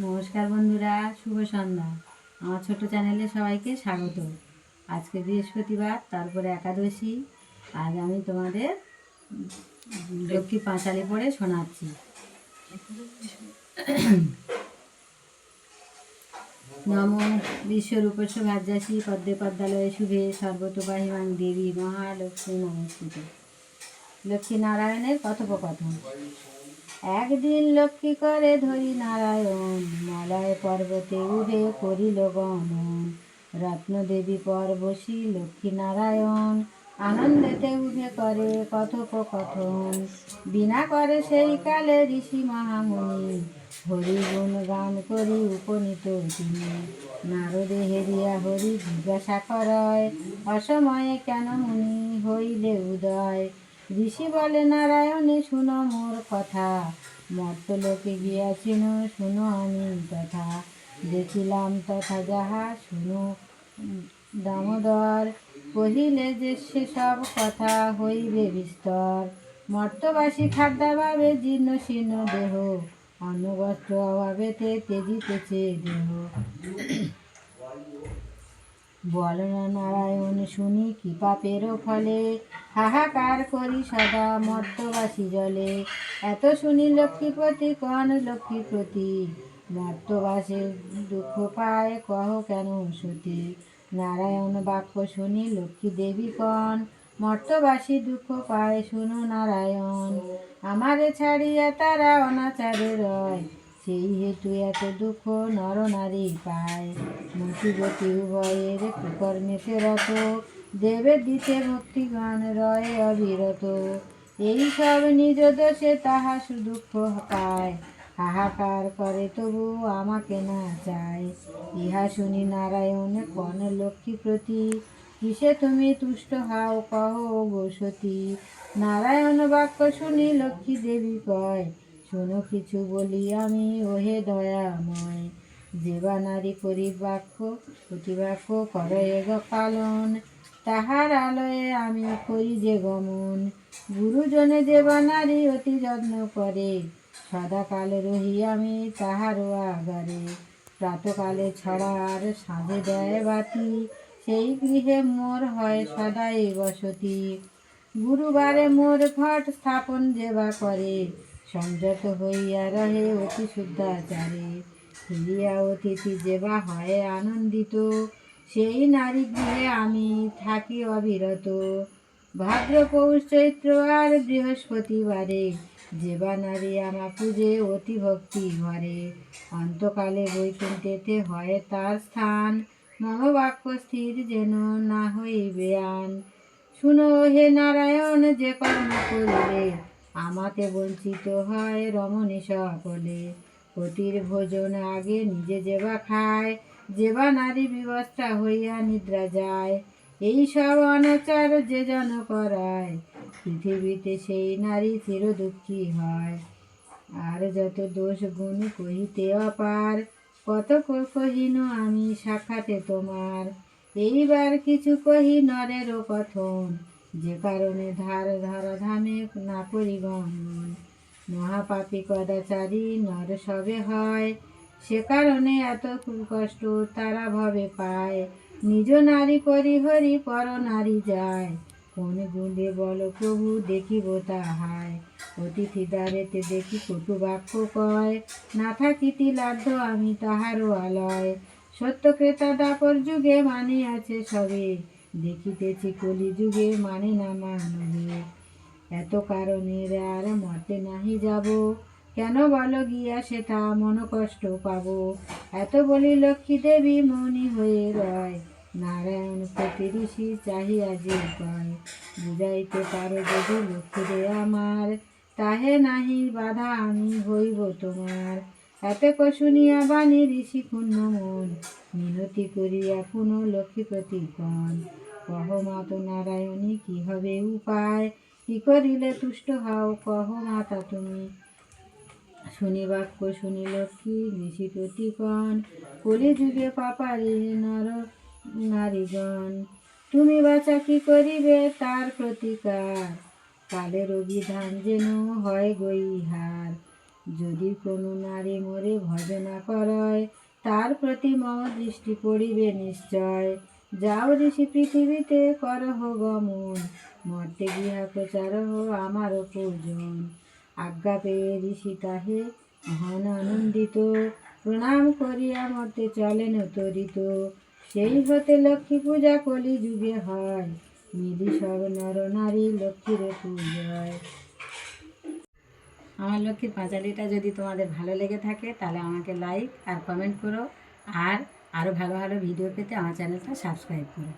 নমস্কার বন্ধুরা, শুভ সন্ধ্যা। আমার ছোট চ্যানেলে সবাইকে স্বাগত। আজকে বৃহস্পতিবার, তারপরে একাদশী। আজ আমি তোমাদের লক্ষ্মী পাঁচালি পড়ে শোনাচ্ছি। নম বিশ্বরূপস্য ভাজ্যাসী পদ্মে পদ্মালয়ে শুভে সর্বতোবাহিমাং দেবী মহালক্ষ্মী নমস্তুতে। লক্ষ্মীনারায়ণের কথোপকথন। একদিন লক্ষ্মী করে ধরি নারায়ণ, মলয় পর্বতে উঠে করিল গমন। রত্নদেবী পরবশী লক্ষ্মীনারায়ণ, আনন্দেতে উঠে করে কথোপকথন। বিনা করে সেই কালে ঋষি মহামুনি, হরি গুণ গান করি উপনীত তিনি। নারদে হেরিয়া হরি জিজ্ঞাসা করয়, অসময়ে কেন মুনি হইলে উদয়। ঋষি বলে নারায়ণে শুনো মোর কথা, মর্তলোকে গিয়াছিল শুনো আমি তথা। দেখিলাম তথা যাহা শুনো দামোদর, কহিলে যে সেসব কথা হইবে বিস্তর। মর্তবাসী খাদ্যাভাবে জীর্ণ শীর্ণ দেহ, অন্নবস্ত্র অভাবেতে তেজিতেছে দেহ। বলেন নারায়ণ শুনি কি পাপেরও ফলে, হাহাকার করি সদা মর্তবাসী জলে। এত শুনি লক্ষ্মীপতি কন লক্ষ্মীপতি, মর্তবাসে দুঃখ পায় কহ কেন সতী। নারায়ণ বাক্য শুনি লক্ষ্মী দেবী কন, মর্তবাসী দুঃখ পায় শুনো নারায়ণ। আমারে ছাড়িয়া তারা অনাচারে রয়, সেই হেতু এত দুঃখ নর নারী পায়। মতিগতি উভয়ের কুকর্মেতে রত, দেবে দিতে ভক্তিগণ রয়ে অবিরত। এই সব নিজ দোষে তাহা সুদুঃখ পায়, হাহাকার করে তবু আমাকে না চায়। ইহা শুনি নারায়ণ কন লক্ষ্মীপতি, কিসে তুমি তুষ্ট হও কহ গো সতী। নারায়ণ বাক্য শুনি লক্ষ্মী দেবী কয়, শোনো কিছু বলি আমি ওহে দয়াময়। যেবা নারী করি বাক্য প্রতিবাক্য করে পালন, তাহার আলয়ে আমি করি যে গমন। গুরুজনে যেবা নারী অতি যত্ন করে, সদাকাল রহি আমি তাহারও আগারে। প্রাতকালে ছড়া আর সাঁঝে দেয় বাতি, সেই গৃহে মোর হয় সদাই বসতি। গুরুবারে মোর ঘট স্থাপন যেবা করে, সংযত হইয়া রহে অতি শুদ্ধাচারে। ফিরিয়া অতিথি যেবা হয় আনন্দিত, সেই নারী গৃহে আমি থাকি অবিরত। ভাদ্র পৌষ চৈত্র আর বৃহস্পতিবারে, যেবা নারী আমা পূজে অতি ভক্তি ভরে। অন্তকালে বৈকুণ্ঠেতে হয় তার স্থান, মম বাক্য স্থির যেন না হইবে আন। শুনো হে নারায়ণ যে কর্ম করিলে, আমাতে বঞ্চিত হয় রমণী সকলে। পতির ভোজন আগে নিজে যেবা খায়, যেবা নারী বিবস্ত্রা হইয়া নিদ্রা যায়। এই সব অনাচার যে জন করায়, পৃথিবীতে সেই নারী চির দুঃখী হয়। আর যত দোষ গুণ কহিতে অপার, কত কহিন আমি সাক্ষাতে তোমার। এইবার কিছু কহি নরেরও কথন, যে কারণে ধরাধামে না করি গমন। মহাপাপী কদাচারী নর সবে হয়, সে কারণে এত কষ্ট তারা ভবে পায়। নিজ নারী করি হরি পর নারী যায়, কোন গুণে বল প্রভু দেখিব তাহায়। অতিথি দ্বারেতে দেখি কটু বাক্য কয়, না থাকিতি লাধ্য আমি তাহারও আলয়। সত্য ক্রেতা দাপর যুগে মানিয়াছে সবে, দেখিতেছি কলি যুগে মানে না মানবে। এত কারণের আর মতে নাহি যাব, কেন বল গিয়া সেথা মন কষ্ট পাব। এত বলি লক্ষ্মী দেবী মৌনী হয়ে রয়, নারায়ণ প্রতি ঋষি চাহিয়া যে কয়। বুঝাইতে পারো যদি লক্ষ্মী রে আমার, তাহে নাহি বাধা আমি হইব তোমার। এত শুনিয়া বাণী ঋষি ক্ষুণ্ণ মন, মিনতি করিয়া পুনঃ লক্ষ্মীপতি কন। কহ মাত নারায়ণী কি হবে উপায়, কি করিলে তুষ্ট হও কহ মাতা তুমি। শুনি বাক্য শুনি লক্ষ্মী ঋষিপতি কন, কলিযুগে পাপারি নর নারীগণ। তুমি বাছা কি করিবে তার প্রতিকার, কালের বিধান যেন হয় গো ইহার। যদি কোনো নারী মোরে ভজনা করয়, তার প্রতি মম দৃষ্টি পড়িবে নিশ্চয়। যাও ঋষি পৃথিবীতে করহ গমন, মর্তে গৃহা প্রচারহ আমার পূজন। আজ্ঞা পেয়ে ঋষি তাহে মহান আনন্দিত, প্রণাম করিয়া মর্তে চলেন তরিত। সেই হতে লক্ষ্মী পূজা কলি যুগে হয়, মিলি সব নর নারী লক্ষ্মীর পূজায়। আমার লক্ষ্মীর পাঁচালিটা যদি তোমাদের ভালো লেগে থাকে তাহলে আমাকে লাইক আর কমেন্ট করো, আর আরও ভালো ভালো ভিডিও পেতে আমার চ্যানেলটা সাবস্ক্রাইব করো।